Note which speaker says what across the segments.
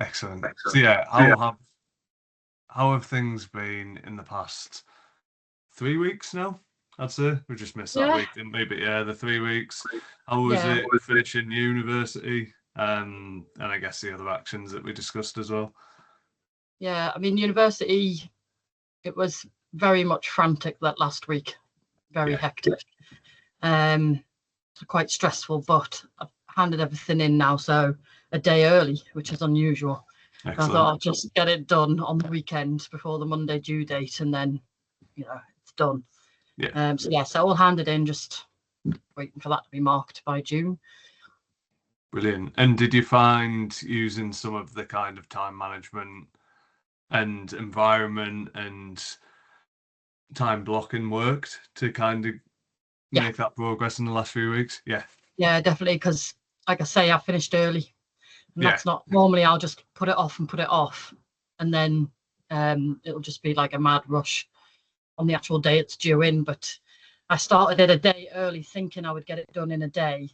Speaker 1: Excellent. So yeah, how have things been in the past 3 weeks now? I'd say we just missed that
Speaker 2: Yeah,
Speaker 1: week, didn't we? But yeah, the 3 weeks. How was
Speaker 2: yeah,
Speaker 1: it finishing university? And I guess the other actions that we discussed as well.
Speaker 2: yeah. I mean, university, it was very much frantic that last week, very
Speaker 1: Yeah,
Speaker 2: hectic. Um, Quite stressful, but I've handed everything in now, so a day early, which is unusual. I thought
Speaker 1: excellent.
Speaker 2: I'll just get it done on the weekend before the Monday due date, and then it's done.
Speaker 1: Yeah,
Speaker 2: So all handed in, just waiting for that to be marked by June.
Speaker 1: brilliant. And did you find using some of the kind of time management and environment and time blocking worked to kind of
Speaker 2: Yeah,
Speaker 1: make that progress in the last few weeks? Yeah,
Speaker 2: yeah, definitely. Because, like I say, I finished early, and
Speaker 1: yeah,
Speaker 2: that's not normally. I'll just put it off and put it off, and then it'll just be like a mad rush on the actual day it's due in. But I started it a day early, thinking I would get it done in a day,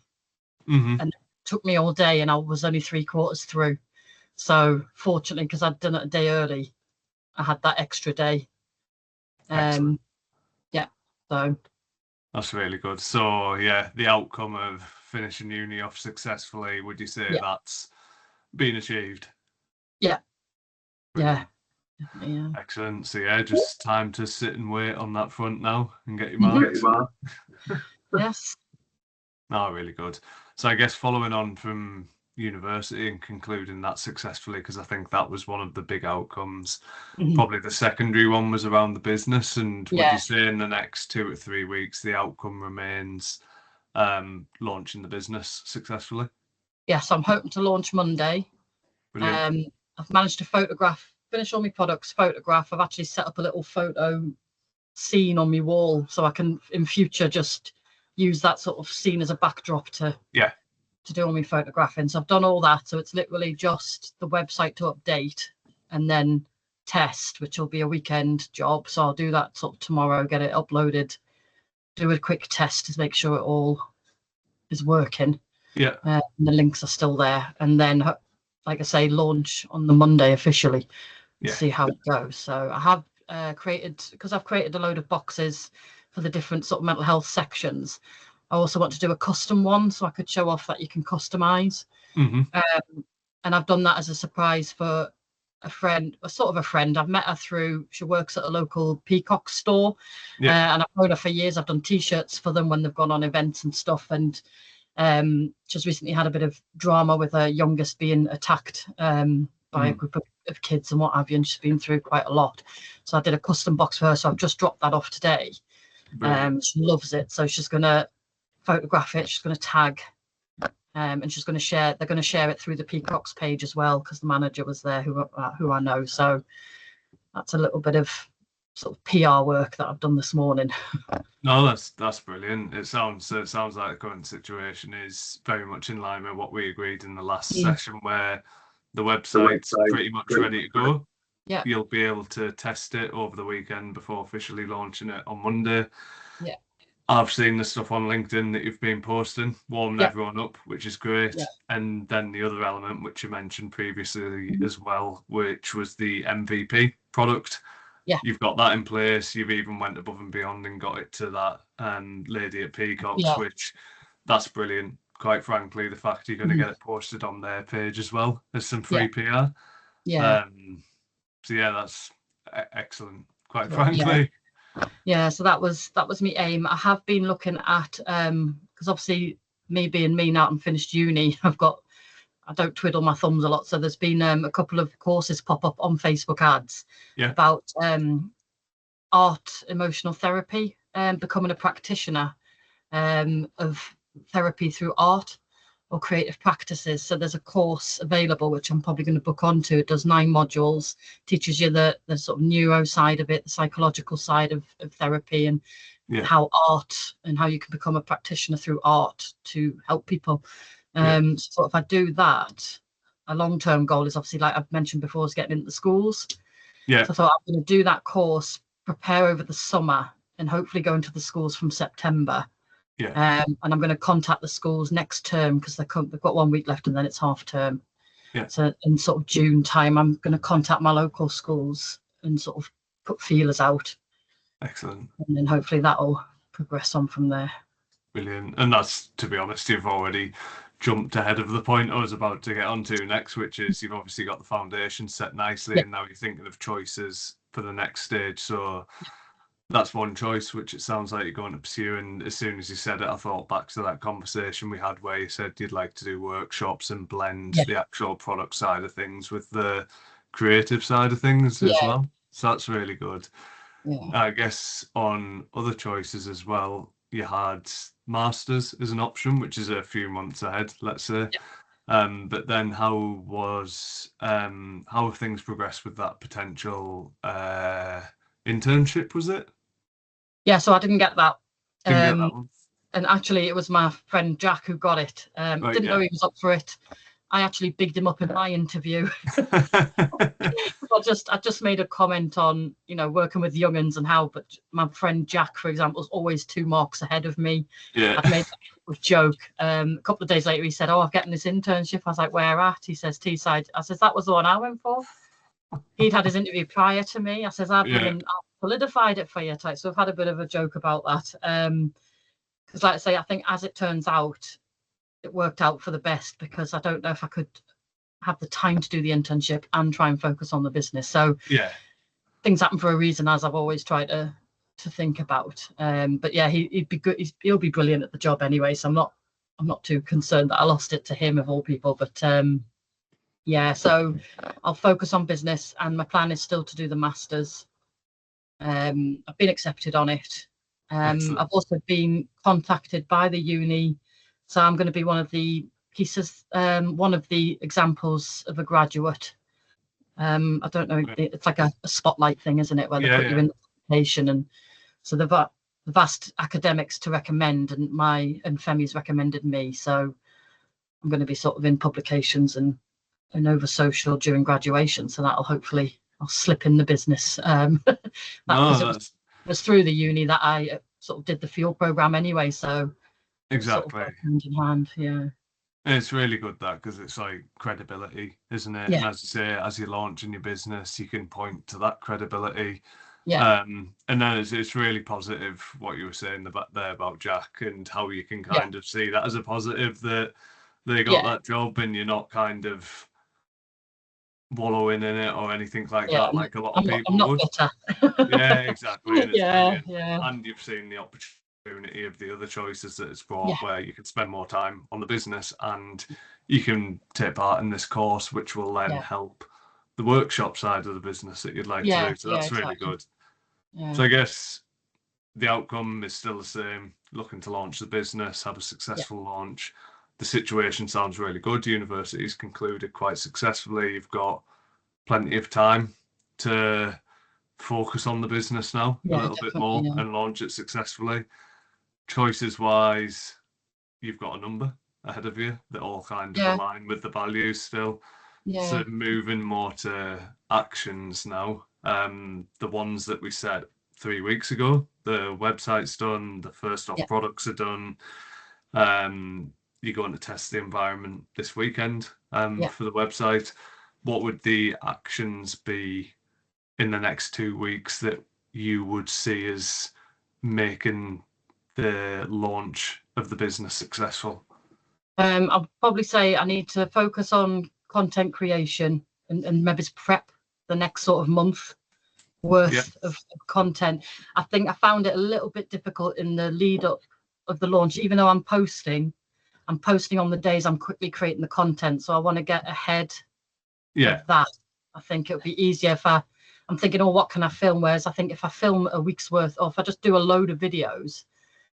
Speaker 1: hmm,
Speaker 2: and it took me all day, and I was only 3/4 through. So fortunately, because I'd done it a day early, I had that extra day.
Speaker 1: excellent.
Speaker 2: Um, yeah, so
Speaker 1: That's really good. So yeah, the outcome of finishing uni off successfully, would you say
Speaker 2: yeah,
Speaker 1: that's been achieved?
Speaker 2: yeah, yeah,
Speaker 1: Brilliant.
Speaker 2: yeah.
Speaker 1: Excellent. So yeah, just time to sit and wait on that front now and get your
Speaker 2: Mhm.
Speaker 1: marks.
Speaker 2: Yes.
Speaker 1: Oh, really good. So I guess following on from university and concluding that successfully, because I think that was one of the big outcomes.
Speaker 2: Mhm.
Speaker 1: Probably the secondary one was around the business. And would you
Speaker 2: Yeah.
Speaker 1: say in the next 2 or 3 weeks, the outcome remains launching the business successfully?
Speaker 2: Yes, I'm hoping to launch Monday.
Speaker 1: Brilliant.
Speaker 2: Um, I've managed to finish all my products, photograph. I've actually set up a little photo scene on my wall so I can in future just use that sort of scene as a backdrop
Speaker 1: Yeah.
Speaker 2: to do all my photographing. So I've done all that. So it's literally just the website to update and then test, which will be a weekend job. So I'll do that sort of tomorrow, get it uploaded, do a quick test to make sure it all is working.
Speaker 1: Yeah.
Speaker 2: And the links are still there. And then, like I say, launch on the Monday officially and
Speaker 1: Yeah.
Speaker 2: see how it goes. So I have I've created a load of boxes for the different sort of mental health sections. I also want to do a custom one so I could show off that you can customize.
Speaker 1: Hmm.
Speaker 2: And I've done that as a surprise for a friend, a sort of a friend. I've met her through, she works at a local Peacock store,
Speaker 1: Yeah.
Speaker 2: and I've known her for years. I've done T-shirts for them when they've gone on events and stuff. And she's recently had a bit of drama with her youngest being attacked by a
Speaker 1: Mm.
Speaker 2: group of kids and what have you. And she's been through quite a lot. So I did a custom box for her. So I've just dropped that off today.
Speaker 1: Brilliant.
Speaker 2: She loves it. So she's going to photograph it. She's going to tag and she's going to share. They're going to share it through the Peacocks page as well because the manager was there, who I know. So that's a little bit of sort of PR work that I've done this morning.
Speaker 1: No, that's brilliant. It sounds like the current situation is very much in line with what we agreed in the last
Speaker 2: Mm.
Speaker 1: session, where the website's pretty much ready to go.
Speaker 2: Yeah,
Speaker 1: You'll be able to test it over the weekend before officially launching it on Monday.
Speaker 2: yeah,
Speaker 1: I've seen the stuff on LinkedIn that you've been posting, warming
Speaker 2: yeah,
Speaker 1: everyone up, which is
Speaker 2: yeah,
Speaker 1: great. And then the other element, which you mentioned previously
Speaker 2: mhm,
Speaker 1: as well, which was the MVP product.
Speaker 2: yeah,
Speaker 1: You've got that in place. You've even went above and beyond and got it to that lady at Peacocks,
Speaker 2: yeah,
Speaker 1: which that's brilliant. Quite frankly, the fact you're going to
Speaker 2: mhm,
Speaker 1: get it posted on their page as well as some
Speaker 2: yeah,
Speaker 1: free PR.
Speaker 2: yeah.
Speaker 1: So yeah, that's excellent. Quite
Speaker 2: So yeah,
Speaker 1: frankly,
Speaker 2: yeah. So that was my aim. I have been looking at because obviously me being me now and finished uni, I don't twiddle my thumbs a lot. So there's been a couple of courses pop up on Facebook ads
Speaker 1: yeah,
Speaker 2: about art emotional therapy and becoming a practitioner of therapy through art or creative practices. So there's a course available, which I'm probably going to book onto. It does 9 modules, teaches you the sort of neuro side of it, the psychological side of therapy, and
Speaker 1: yeah,
Speaker 2: how art and how you can become a practitioner through art to help people.
Speaker 1: yeah,
Speaker 2: So if I do that, a long-term goal is obviously, like I've mentioned before, is getting into the schools.
Speaker 1: yeah,
Speaker 2: So I thought I'm going to do that course, prepare over the summer, and hopefully go into the schools from September.
Speaker 1: yeah,
Speaker 2: And I'm going to contact the schools next term because they've got 1 week left and then it's half term.
Speaker 1: Yeah.
Speaker 2: So in sort of June time, I'm going to contact my local schools and sort of put feelers out,
Speaker 1: Excellent.
Speaker 2: and then hopefully that'll progress on from there.
Speaker 1: Brilliant. And that's, to be honest, you've already jumped ahead of the point I was about to get onto next, which is you've obviously got the foundation set nicely,
Speaker 2: Yeah,
Speaker 1: and now you're thinking of choices for the next stage. So that's one choice, which it sounds like you're going to pursue. And as soon as you said it, I thought back to that conversation we had where you said you'd like to do workshops and blend
Speaker 2: yeah,
Speaker 1: the actual product side of things with the creative side of things as
Speaker 2: yeah,
Speaker 1: well. So that's really good.
Speaker 2: yeah,
Speaker 1: I guess on other choices as well, you had masters as an option, which is a few months ahead, let's say.
Speaker 2: yeah.
Speaker 1: But then how have things progressed with that potential internship, was it?
Speaker 2: Yeah, so I didn't get that.
Speaker 1: Didn't get
Speaker 2: Um,
Speaker 1: that one.
Speaker 2: and actually, it was my friend Jack who got it.
Speaker 1: Right,
Speaker 2: Didn't know
Speaker 1: yeah.
Speaker 2: he was up for it. I actually bigged him up in my interview. I just made a comment on, working with younguns and how, but my friend Jack, for example, was always 2 marks ahead of me.
Speaker 1: Yeah.
Speaker 2: I'd made a joke. A couple of days later, he said, "Oh, I've gotten this internship." I was like, "Where at?" He says, "Teesside." I says, "That was the one I went for." He'd had his interview prior to me. I says, "I've
Speaker 1: Yeah.
Speaker 2: solidified it for you," type. So I've had a bit of a joke about that. Because, like I say, I think as it turns out, it worked out for the best because I don't know if I could have the time to do the internship and try and focus on the business. So
Speaker 1: Yeah.
Speaker 2: things happen for a reason, as I've always tried to think about. But yeah, he'd be good. He'll be brilliant at the job anyway. So I'm not too concerned that I lost it to him of all people. But yeah, so I'll focus on business, and my plan is still to do the masters. I've been accepted on it.
Speaker 1: Excellent.
Speaker 2: I've also been contacted by the uni, so I'm going to be one of the pieces, one of the examples of a graduate. I don't know,
Speaker 1: Right.
Speaker 2: it's like a spotlight thing, isn't it, where they
Speaker 1: Yeah,
Speaker 2: put you
Speaker 1: yeah.
Speaker 2: in the presentation, and so the vast academics to recommend, and Femi's recommended me, so I'm going to be sort of in publications and over social during graduation, so that'll hopefully I'll slip in the business. That because
Speaker 1: No,
Speaker 2: it was
Speaker 1: that's
Speaker 2: it was through the uni that I sort of did the fuel program anyway, so it was sort of
Speaker 1: exactly.
Speaker 2: hand in hand. Yeah,
Speaker 1: It's really good that because it's like credibility, isn't it?
Speaker 2: yeah,
Speaker 1: And as you say, as you launch in your business, you can point to that credibility.
Speaker 2: yeah,
Speaker 1: And then it's really positive what you were saying about there about Jack and how you can
Speaker 2: yeah,
Speaker 1: kind of see that as a positive that they got
Speaker 2: yeah,
Speaker 1: that job and you're not kind of wallowing in it or anything like
Speaker 2: yeah.
Speaker 1: that, like a lot of
Speaker 2: I'm
Speaker 1: people
Speaker 2: not
Speaker 1: would. Yeah,
Speaker 2: bitter.
Speaker 1: exactly. And it's
Speaker 2: Yeah,
Speaker 1: brilliant.
Speaker 2: yeah,
Speaker 1: And you've seen the opportunity of the other choices that it's
Speaker 2: yeah,
Speaker 1: brought where you can spend more time on the business and you can take part in this course, which will then
Speaker 2: yeah,
Speaker 1: help the workshop side of the business that you'd like to
Speaker 2: yeah,
Speaker 1: do. So
Speaker 2: yeah,
Speaker 1: that's really
Speaker 2: exactly.
Speaker 1: good.
Speaker 2: Yeah,
Speaker 1: So I guess the outcome is still the same, looking to launch the business, have a
Speaker 2: yeah,
Speaker 1: successful launch. The situation sounds really good. University's concluded quite successfully. You've got plenty of time to focus on the business now a
Speaker 2: yeah,
Speaker 1: little bit
Speaker 2: definitely.
Speaker 1: more
Speaker 2: Yeah,
Speaker 1: and launch it successfully. Choices wise, you've got a number ahead of you that all kind of
Speaker 2: yeah,
Speaker 1: align with the values still. So
Speaker 2: yeah,
Speaker 1: moving more to actions now. The ones that we set 3 weeks ago, the website's done, the first off
Speaker 2: yeah,
Speaker 1: products are done. You're going to test the environment this weekend
Speaker 2: yeah.
Speaker 1: for the website. What would the actions be in the next 2 weeks that you would see as making the launch of the business successful?
Speaker 2: I'll probably say I need to focus on content creation and maybe prep the next sort of month
Speaker 1: Yeah,
Speaker 2: worth of content. I think I found it a little bit difficult in the lead up of the launch, even though I'm posting on the days I'm quickly creating the content. So I want to get ahead
Speaker 1: yeah,
Speaker 2: of that. I think it would be easier if I'm thinking, oh, what can I film? Whereas I think if I film a week's worth, or if I just do a load of videos,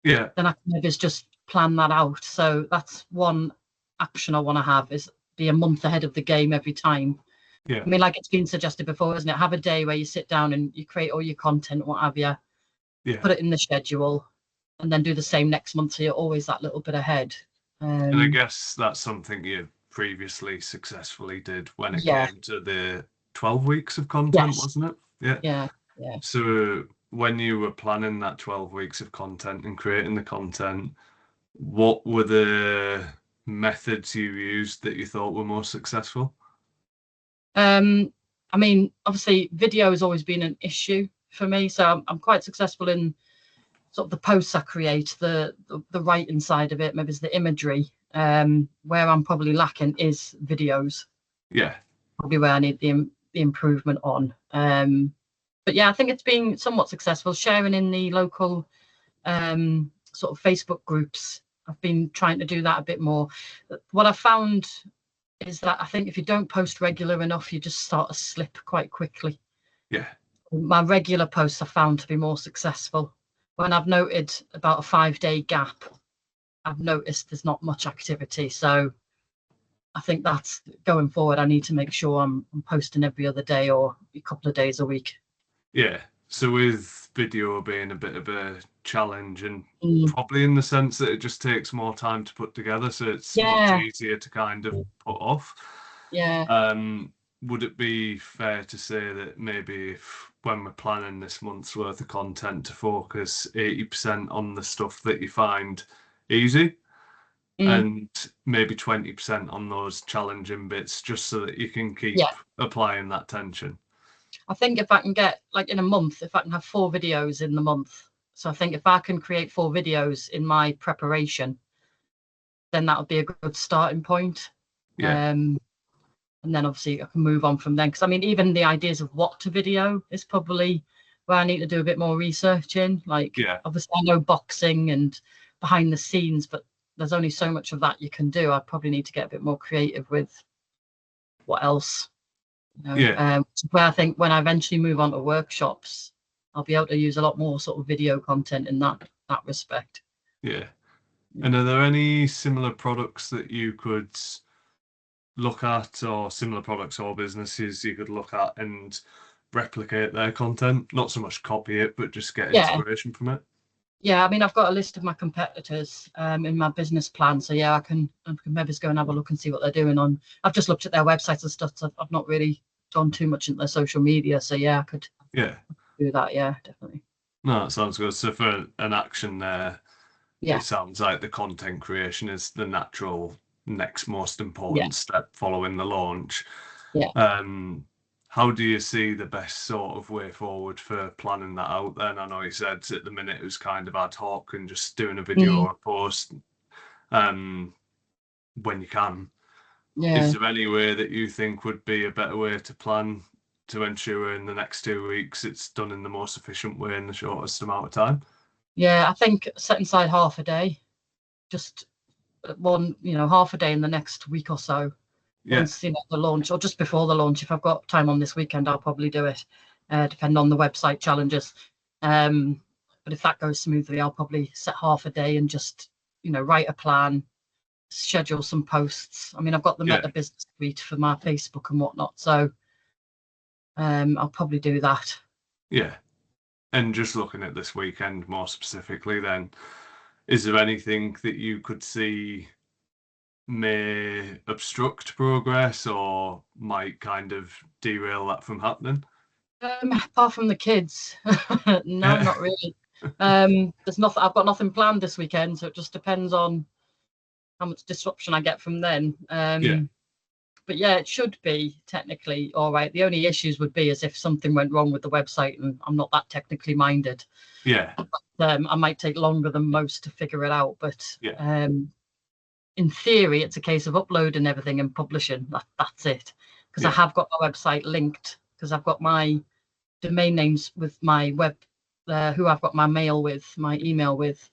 Speaker 1: yeah,
Speaker 2: then I can maybe just plan that out. So that's one action I want to have is be a month ahead of the game every time.
Speaker 1: yeah,
Speaker 2: I mean, like it's been suggested before, isn't it? Have a day where you sit down and you create all your content, what have you,
Speaker 1: yeah.
Speaker 2: put it in the schedule, and then do the same next month. So you're always that little bit ahead.
Speaker 1: And I
Speaker 2: Um,
Speaker 1: guess that's something you previously successfully did when it
Speaker 2: yeah,
Speaker 1: came to the 12 weeks of content,
Speaker 2: yes,
Speaker 1: wasn't it? Yeah.
Speaker 2: yeah, yeah.
Speaker 1: So when you were planning that 12 weeks of content and creating the content, what were the methods you used that you thought were most successful?
Speaker 2: I mean, obviously, video has always been an issue for me, so I'm quite successful in sort of the posts I create, the writing side of it, maybe it's the imagery. Where I'm probably lacking is videos.
Speaker 1: Yeah.
Speaker 2: Probably where I need the improvement on. But yeah, I think it's been somewhat successful sharing in the local sort of Facebook groups. I've been trying to do that a bit more. What I found is that I think if you don't post regular enough, you just start to slip quite quickly.
Speaker 1: Yeah.
Speaker 2: My regular posts I found to be more successful. When I've noted about a 5-day gap, I've noticed there's not much activity. So I think that's going forward. I need to make sure I'm posting every other day or a couple of days a week.
Speaker 1: Yeah. So with video being a bit of a challenge and
Speaker 2: Mm,
Speaker 1: probably in the sense that it just takes more time to put together, so it's much
Speaker 2: yeah,
Speaker 1: easier to kind of put off.
Speaker 2: yeah,
Speaker 1: Would it be fair to say that maybe if when we're planning this month's worth of content to focus 80% on the stuff that you find easy
Speaker 2: mm,
Speaker 1: and maybe 20% on those challenging bits just so that you can
Speaker 2: yeah.
Speaker 1: keep applying that tension?
Speaker 2: I think if I can get like in a month, if I can have 4 videos in the month. So I think if I can create 4 videos in my preparation, then that would be a good starting point.
Speaker 1: Yeah,
Speaker 2: Um, and then obviously I can move on from then. Because I mean, even the ideas of what to video is probably where I need to do a bit more research in. Like,
Speaker 1: yeah,
Speaker 2: obviously, I know boxing and behind the scenes, but there's only so much of that you can do. I probably need to get a bit more creative with what else,
Speaker 1: yeah,
Speaker 2: where I think when I eventually move on to workshops, I'll be able to use a lot more sort of video content in that respect.
Speaker 1: yeah. And are there any similar products that you could look at, or similar products or businesses you could look at and replicate their content? Not so much copy it, but just get
Speaker 2: Yeah,
Speaker 1: inspiration from it.
Speaker 2: yeah. I mean, I've got a list of my competitors in my business plan, so yeah, I can maybe just go and have a look and see what they're doing on. I've just looked at their websites and stuff. So I've not really done too much into their social media, so yeah, I could
Speaker 1: Yeah.
Speaker 2: do that. Yeah, definitely.
Speaker 1: No, that sounds good. So for an action there, it
Speaker 2: Yeah,
Speaker 1: sounds like the content creation is the natural next most
Speaker 2: yeah,
Speaker 1: important step following the launch.
Speaker 2: yeah.
Speaker 1: Um, how do you see the best sort of way forward for planning that out then? I know you said at the minute it was kind of ad hoc and just doing a video
Speaker 2: Mm,
Speaker 1: or a post um, when you can. Is
Speaker 2: yeah.
Speaker 1: there any way that you think would be a better way to plan to ensure in the next 2 weeks it's done in the most efficient way in the shortest amount of time?
Speaker 2: Yeah, I think set aside half a day, just one, half a day in the next week or so.
Speaker 1: Yeah,
Speaker 2: Once the launch, or just before the launch, if I've got time on this weekend, I'll probably do it, depending on the website challenges. Um, but if that goes smoothly, I'll probably set half a day and just, write a plan, schedule some posts. I mean, I've got the
Speaker 1: yeah,
Speaker 2: Meta Business Suite for my Facebook and whatnot, so I'll probably do that.
Speaker 1: yeah. And just looking at this weekend more specifically, then, is there anything that you could see may obstruct progress or might kind of derail that from happening?
Speaker 2: Apart from the kids, no,
Speaker 1: Yeah,
Speaker 2: not really. There's nothing. I've got nothing planned this weekend, so it just depends on how much disruption I get from then.
Speaker 1: yeah,
Speaker 2: But yeah, it should be technically all right. The only issues would be as if something went wrong with the website, and I'm not that technically minded.
Speaker 1: yeah,
Speaker 2: I might take longer than most to figure it out, but
Speaker 1: yeah,
Speaker 2: in theory, it's a case of uploading everything and publishing. That's it. Because I
Speaker 1: yeah,
Speaker 2: have got my website linked, because I've got my domain names with my web, who I've got my mail with, my email with.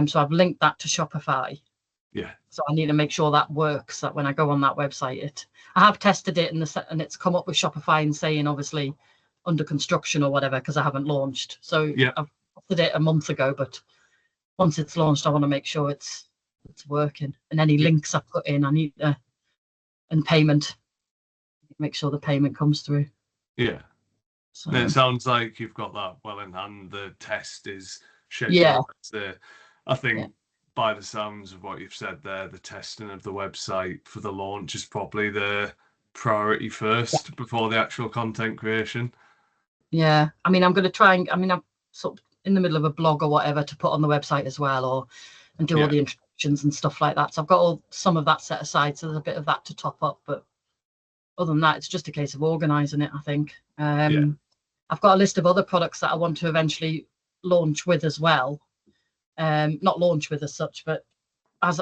Speaker 2: So I've linked that to Shopify.
Speaker 1: yeah,
Speaker 2: So I need to make sure that works. That when I go on that website, I have tested it and it's come up with Shopify and saying obviously under construction or whatever because I haven't launched. So
Speaker 1: yeah,
Speaker 2: I've tested it a month ago, but once it's launched, I want to make sure it's working. And any
Speaker 1: yeah,
Speaker 2: links I put in, I need and payment, make sure the payment comes through.
Speaker 1: yeah. And it
Speaker 2: So
Speaker 1: sounds like you've got that well in hand. The test is
Speaker 2: yeah,
Speaker 1: scheduled. I
Speaker 2: yeah,
Speaker 1: think by the sounds of what you've said there, the testing of the website for the launch is probably the priority first before the actual content creation.
Speaker 2: yeah. I mean, I'm going to try and I'm sort of in the middle of a blog or whatever to put on the website as well, or and do all
Speaker 1: Yeah,
Speaker 2: the instructions and stuff like that. So I've got some of that set aside. So there's a bit of that to top up, but other than that, it's just a case of organising it, I think.
Speaker 1: Yeah.
Speaker 2: I've got a list of other products that I want to eventually launch with as well. Not launch with as such, but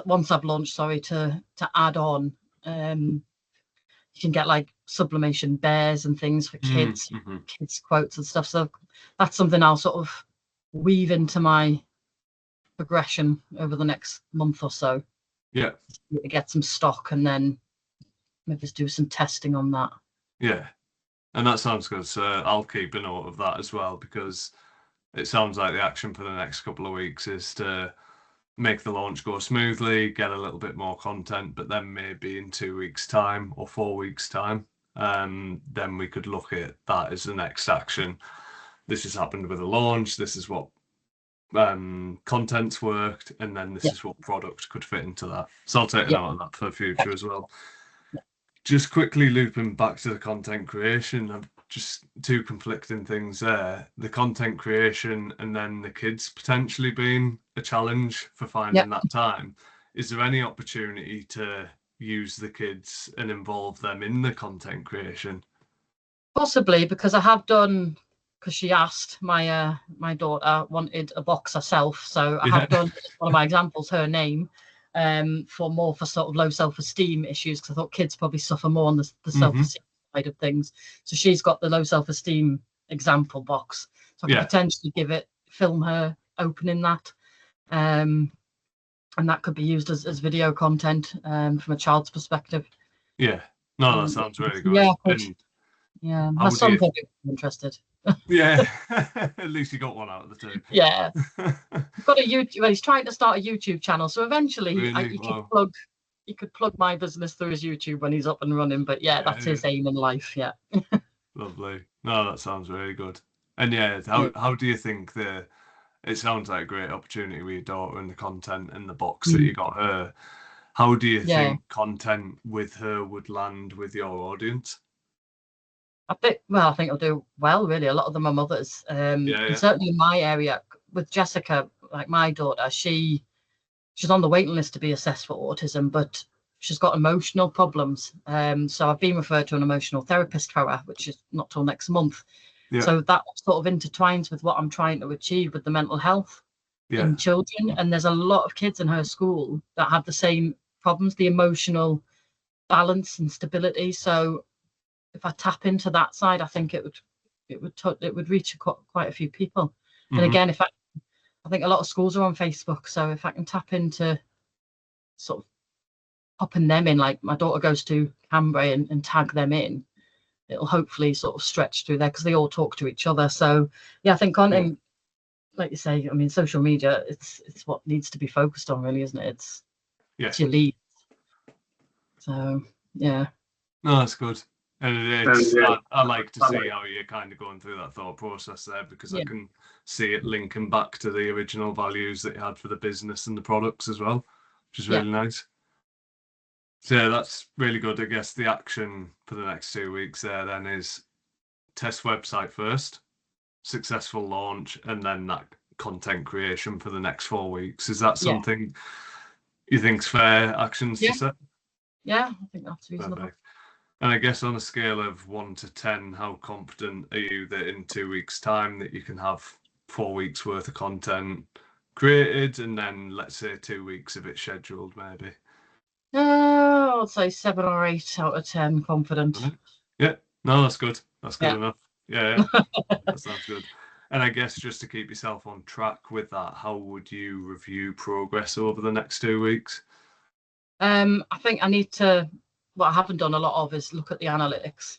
Speaker 2: once I've launched, sorry, to add on. You can get like sublimation bears and things for kids, kids quotes and stuff. So that's something I'll sort of weave into my progression over the next month or so.
Speaker 1: Yeah.
Speaker 2: To get some stock and then maybe just do some testing on that.
Speaker 1: Yeah. And that sounds good. So I'll keep a note of that as well, because it sounds like the action for the next couple of weeks is to make the launch go smoothly, get a little bit more content, but then maybe in 2 weeks' time or 4 weeks' time, then we could look at that as the next action. This has happened with a launch. This is what content's worked, and then this is what product could fit into that. So I'll take a note of that for the future as well. Just quickly looping back to the content creation, I've just two conflicting things there. The content creation and then the kids potentially being a challenge for finding that time. Is there any opportunity to use the kids and involve them in the content creation?
Speaker 2: Possibly, because I have done, because she asked, my daughter wanted a box herself, so I have done one of my examples, her name, for sort of low self-esteem issues, because I thought kids probably suffer more on the self-esteem side of things. So she's got the low self-esteem example box, so I could potentially film her opening that, and that could be used as video content from a child's perspective.
Speaker 1: Yeah, no, that sounds really good.
Speaker 2: Yeah, my son probably interested.
Speaker 1: Yeah, at least you got one out of the two.
Speaker 2: Yeah, I've got a YouTube. Well, he's trying to start a YouTube channel, so eventually you could plug my business through his YouTube when he's up and running. But that's his aim in life. Yeah.
Speaker 1: Lovely. No, that sounds really good. And how do you think it sounds like a great opportunity with your daughter and the content and the box that you got her. How do you think content with her would land with your audience?
Speaker 2: I think it'll do well, really. A lot of them are mothers. And certainly in my area, with Jessica, like my daughter, she's on the waiting list to be assessed for autism, but she's got emotional problems. So I've been referred to an emotional therapist for her, which is not till next month. So that sort of intertwines with what I'm trying to achieve with the mental health in children. And there's a lot of kids in her school that have the same problems, the emotional balance and stability. So if I tap into that side, I think it would reach quite a few people. And again, I think a lot of schools are on Facebook, so if I can tap into sort of popping them in, like my daughter goes to Cambrai and tag them in, it'll hopefully sort of stretch through there because they all talk to each other. So I think content, like you say, I mean, social media, it's what needs to be focused on, really, isn't it? It's your lead. So no,
Speaker 1: that's good. And I like to see how you're kind of going through that thought process there, because I can see it linking back to the original values that you had for the business and the products as well, which is really nice. So that's really good. I guess the action for the next 2 weeks there then is test website first, successful launch, and then that content creation for the next 4 weeks. Is that something you think's fair actions to set?
Speaker 2: Yeah, I think that's reasonable.
Speaker 1: Perfect. And I guess on a scale of 1 to 10, how confident are you that in 2 weeks' time that you can have 4 weeks worth of content created, and then let's say 2 weeks of it scheduled, maybe?
Speaker 2: I'll say 7 or 8 out of 10 confident.
Speaker 1: Yeah, no, that's good. That's good enough. Yeah, that sounds good. And I guess just to keep yourself on track with that, how would you review progress over the next 2 weeks?
Speaker 2: I think I need to. What I haven't done a lot of is look at the analytics.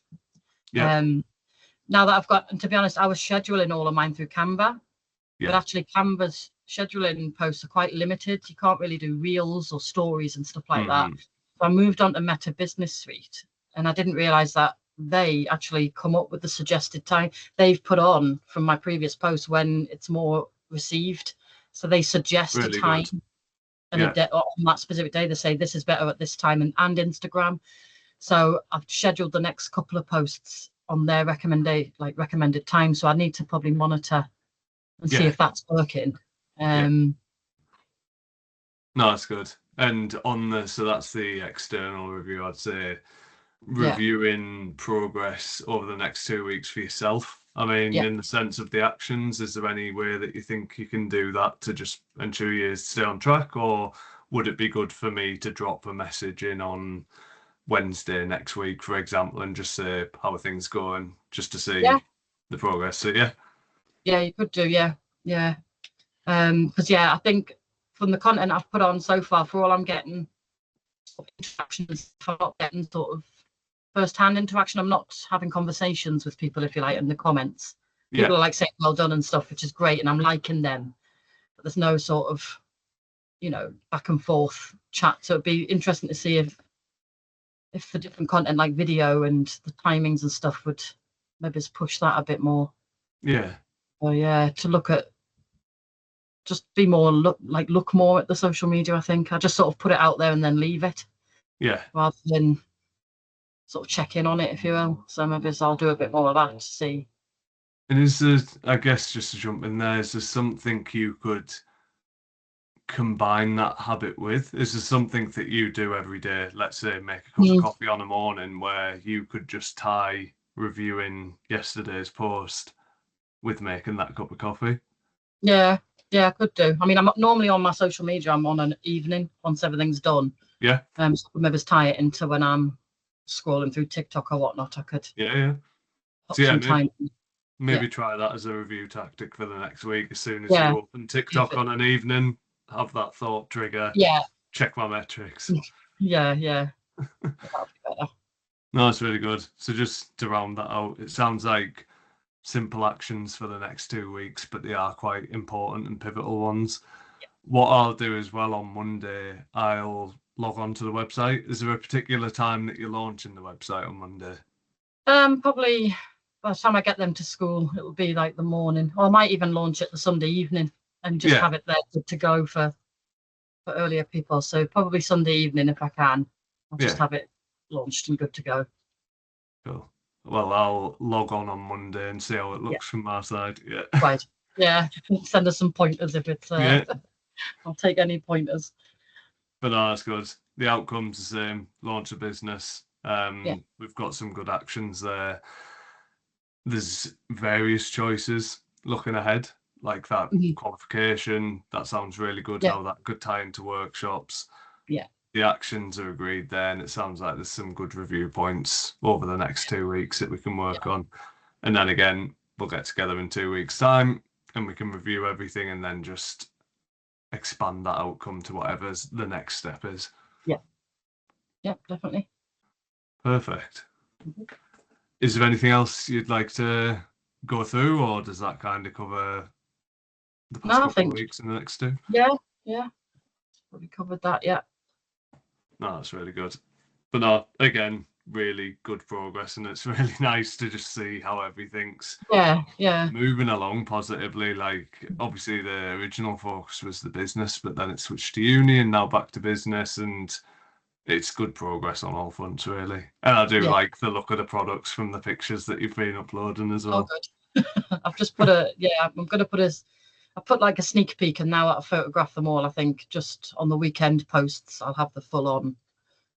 Speaker 2: Now that I've got, and to be honest, I was scheduling all of mine through Canva, but actually Canva's scheduling posts are quite limited. You can't really do reels or stories and stuff like that. So I moved on to Meta Business Suite, and I didn't realize that they actually come up with the suggested time. They've put on from my previous post when it's more received. So they suggest a time. Good. And on that specific day, they say this is better at this time, and Instagram. So I've scheduled the next couple of posts on their recommended time. So I need to probably monitor and see if that's working.
Speaker 1: No, that's good. And so that's the external review, I'd say. reviewing progress over the next 2 weeks for yourself? I mean,
Speaker 2: yeah,
Speaker 1: in the sense of the actions, is there any way that you think you can do that to just ensure you stay on track, or would it be good for me to drop a message in on Wednesday next week, for example, and just say how are things going, just to
Speaker 2: yeah,
Speaker 1: see the progress? So yeah,
Speaker 2: yeah. You could do, yeah, yeah. Because I think from the content I've put on so far, for all I'm getting interactions, I'm not getting sort of first-hand interaction. I'm not having conversations with people, if you like, in the comments.
Speaker 1: yeah,
Speaker 2: People are like saying well done and stuff, which is great, and I'm liking them. But there's no sort of, back and forth chat. So it'd be interesting to see if the different content like video and the timings and stuff would maybe just push that a bit more.
Speaker 1: yeah,
Speaker 2: So yeah, to look at just be more look more at the social media. I think I just sort of put it out there and then leave it
Speaker 1: yeah.
Speaker 2: rather than sort of check in on it, if you will. So maybe I'll do a bit more of that to see.
Speaker 1: And is there, I guess, just to jump in there, is there something you could combine that habit with? Is there something that you do every day? Let's say make a cup of
Speaker 2: Mm,
Speaker 1: coffee on a morning where you could just tie reviewing yesterday's post with making that cup of coffee.
Speaker 2: yeah, yeah, I could do. I mean, I'm normally on my social media. I'm on an evening once everything's done.
Speaker 1: Yeah,
Speaker 2: So maybe just tie it into when I'm scrolling through TikTok or whatnot. I could
Speaker 1: yeah, yeah. So
Speaker 2: put
Speaker 1: yeah,
Speaker 2: some time. Yeah,
Speaker 1: maybe try that as a review tactic for the next week. As soon as
Speaker 2: yeah,
Speaker 1: you open
Speaker 2: see if
Speaker 1: TikTok
Speaker 2: it,
Speaker 1: on an evening, have that thought trigger,
Speaker 2: yeah,
Speaker 1: check my metrics.
Speaker 2: yeah, yeah. That'll be better.
Speaker 1: No, it's really good. So just to round that out, it sounds like simple actions for the next 2 weeks, but they are quite important and pivotal ones. What I'll do as well on Monday, I'll log on to the website. Is there a particular time that you're launching the website on Monday?
Speaker 2: Probably by the time I get them to school, it'll be like the morning, or I might even launch it the Sunday evening and just
Speaker 1: Yeah,
Speaker 2: have it there to go for earlier people. So probably Sunday evening if I can. I'll just
Speaker 1: yeah,
Speaker 2: have it launched and good to go.
Speaker 1: cool. Well, I'll log on Monday and see how it
Speaker 2: Yeah,
Speaker 1: looks from my side. Yeah,
Speaker 2: right. Yeah, send us some pointers if it's.
Speaker 1: yeah,
Speaker 2: I'll take any pointers.
Speaker 1: but no, that's good. The outcome's the same. Launch a business.
Speaker 2: Yeah.
Speaker 1: We've got some good actions there. There's various choices looking ahead, like that
Speaker 2: Mhm.
Speaker 1: qualification. That sounds really good.
Speaker 2: Yeah.
Speaker 1: How that could tie into workshops.
Speaker 2: Yeah.
Speaker 1: The actions are agreed there, and it sounds like there's some good review points over the next 2 weeks that we can work
Speaker 2: Yeah.
Speaker 1: on. And then again, we'll get together in 2 weeks' time and we can review everything and then just expand that outcome to whatever's the next step is.
Speaker 2: Yeah. Yeah. Definitely.
Speaker 1: Perfect.
Speaker 2: Mhm.
Speaker 1: Is there anything else you'd like to go through, or does that kind of cover the past
Speaker 2: No, I
Speaker 1: couple of
Speaker 2: think.
Speaker 1: weeks and the next two?
Speaker 2: Yeah. Yeah. We covered that. Yeah.
Speaker 1: No, that's really good. But no, again, really good progress, and it's really nice to just see how everything's
Speaker 2: Yeah. Yeah.
Speaker 1: moving along positively. Like, obviously, the original focus was the business, but then it switched to uni and now back to business, and it's good progress on all fronts, really. And I do
Speaker 2: Yeah.
Speaker 1: like the look of the products from the pictures that you've been uploading as
Speaker 2: Oh,
Speaker 1: well.
Speaker 2: good. I've just put a. Yeah. I'm gonna put a. I put like a sneak peek, and now I'll photograph them all. I think just on the weekend posts, I'll have the full on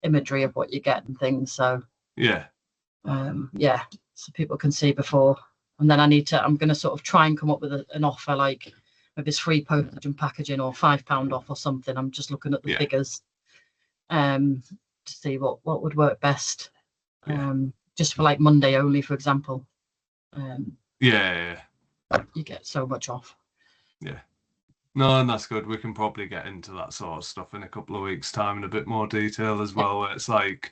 Speaker 2: imagery of what you get and things. So
Speaker 1: Yeah,
Speaker 2: yeah, so people can see before. And then I'm going to sort of try and come up with an offer like maybe it's free postage and packaging or £5 off or something. I'm just looking at the
Speaker 1: yeah,
Speaker 2: figures to see what would work best.
Speaker 1: yeah,
Speaker 2: Just for like Monday only, for example, um,
Speaker 1: yeah,
Speaker 2: you get so much off.
Speaker 1: yeah. No, and that's good. We can probably get into that sort of stuff in a couple of weeks' time in a bit more detail as
Speaker 2: Yeah,
Speaker 1: well, where it's like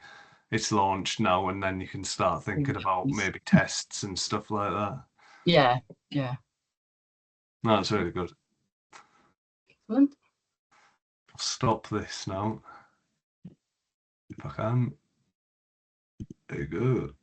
Speaker 1: it's launched now, and then you can start thinking about maybe tests and stuff like that.
Speaker 2: yeah, yeah.
Speaker 1: No, that's really good.
Speaker 2: Excellent.
Speaker 1: I'll stop this now if I can. There you go.